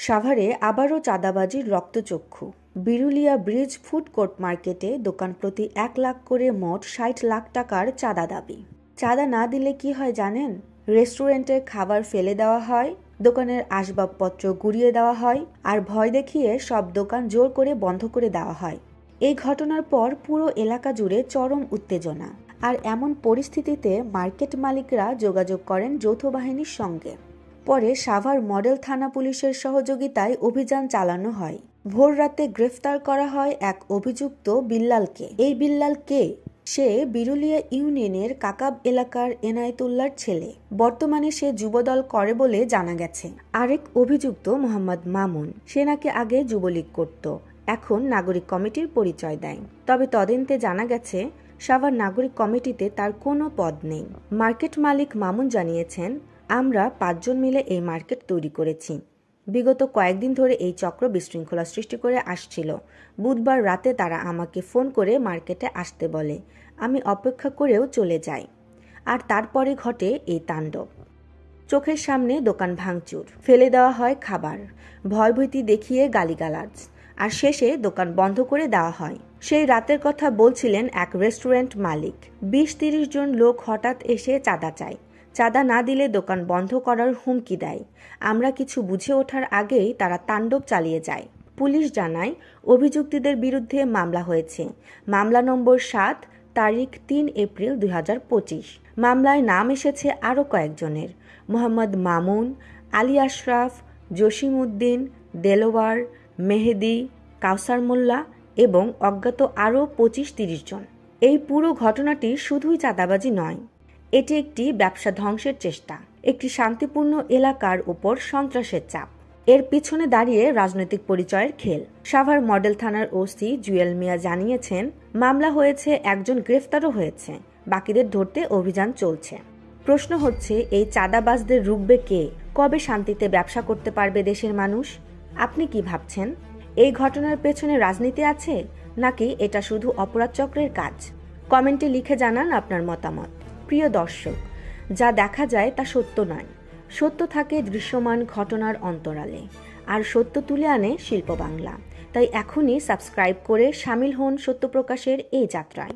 সাভারে আবারও চাঁদাবাজির রক্তচক্ষু। বিরুলিয়া ব্রিজ ফুড কোর্ট মার্কেটে দোকান প্রতি ১ লাখ করে মোট ৬০ লাখ টাকার চাঁদা দাবি। চাঁদা না দিলে কি হয় জানেন? রেস্টুরেন্টের খাবার ফেলে দেওয়া হয়, দোকানের আসবাবপত্র গুড়িয়ে দেওয়া হয়, আর ভয় দেখিয়ে সব দোকান জোর করে বন্ধ করে দেওয়া হয়। এই ঘটনার পর পুরো এলাকা জুড়ে চরম উত্তেজনা। আর এমন পরিস্থিতিতে মার্কেট মালিকরা যোগাযোগ করেন যৌথ বাহিনীর সঙ্গে। পরে সাভার মডেল থানা পুলিশের সহযোগিতায় অভিযান চালানো হয়। ভোর রাতে গ্রেফতার করা হয় এক অভিযুক্ত বিল্লালকে। এই বিল্লাল কে? সে বিরুলিয়া ইউনিয়নের কাকাব এলাকার এনায়েতুল্লাহর ছেলে। বর্তমানে সে যুবদল করে বলে জানা গেছে। আরেক অভিযুক্ত মোহাম্মদ মামুন, সে নাকি আগে যুবলীগ করত, এখন নাগরিক কমিটির পরিচয় দেয়। তবে তদন্তে জানা গেছে সাভার নাগরিক কমিটিতে তার কোনো পদ নেই। মার্কেট মালিক মামুন জানিয়েছেন, আমরা ৫ জন মিলে এই মার্কেট তৈরি করেছি। বিগত কয়েকদিন ধরে এই চক্র বিশৃঙ্খলা সৃষ্টি করে আসছিল। বুধবার রাতে তারা আমাকে ফোন করে মার্কেটে আসতে বলে। আমি অপেক্ষা করেও চলে যাই। আর তারপরে ঘটে এই তাণ্ডব। চোখের সামনে দোকান ভাঙচুর, ফেলে দেওয়া হয় খাবার, ভয়ভীতি দেখিয়ে গালিগালাজ, আর শেষে দোকান বন্ধ করে দেওয়া হয়। সেই রাতের কথা বলছিলেন এক রেস্টুরেন্ট মালিক। ২০-৩০ জন লোক হঠাৎ এসে চাঁদা চায়। চাঁদা না দিলে দোকান বন্ধ করার হুমকি দেয়। আমরা কিছু বুঝে ওঠার আগেই তারা তাণ্ডব চালিয়ে যায়। পুলিশ জানায়, অভিযুক্তদের বিরুদ্ধে মামলা হয়েছে। মামলা নম্বর ৭, তারিখ ৩ এপ্রিল ২০২৫। মামলায় নাম এসেছে আরও কয়েকজনের: মোহাম্মদ মামুন, আলী আশরাফ, জসিম উদ্দিন, দেলোয়ার, মেহেদি, কাউসার মোল্লা এবং অজ্ঞাত আরও ২৫-৩০ জন। এই পুরো ঘটনাটি শুধুই চাঁদাবাজি নয়, এটি একটি ব্যবসা ধ্বংসের চেষ্টা, একটি শান্তিপূর্ণ এলাকার উপর সন্ত্রাসের চাপ। এর পিছনে দাঁড়িয়ে রাজনৈতিক পরিচয়ের খেল। সাভার মডেল থানার ওসি জুয়েল মিয়া জানিয়েছেন, মামলা হয়েছে, একজন গ্রেফতারও হয়েছে, বাকিদের ধরতে অভিযান চলছে। প্রশ্ন হচ্ছে, এই চাঁদাবাজদের রুখবে কে? কবে শান্তিতে ব্যবসা করতে পারবে দেশের মানুষ? আপনি কি ভাবছেন? এই ঘটনার পেছনে রাজনীতি আছে, নাকি এটা শুধু অপরাধ চক্রের কাজ? কমেন্টে লিখে জানান আপনার মতামত। প্রিয় দর্শক, যা দেখা যায় তা সত্য নয়। সত্য থাকে দৃশ্যমান ঘটনার অন্তরালে, আর সত্য তুলে আনে শিল্প বাংলা। তাই এখনই সাবস্ক্রাইব করে শামিল হন সত্য প্রকাশের এই যাত্রায়।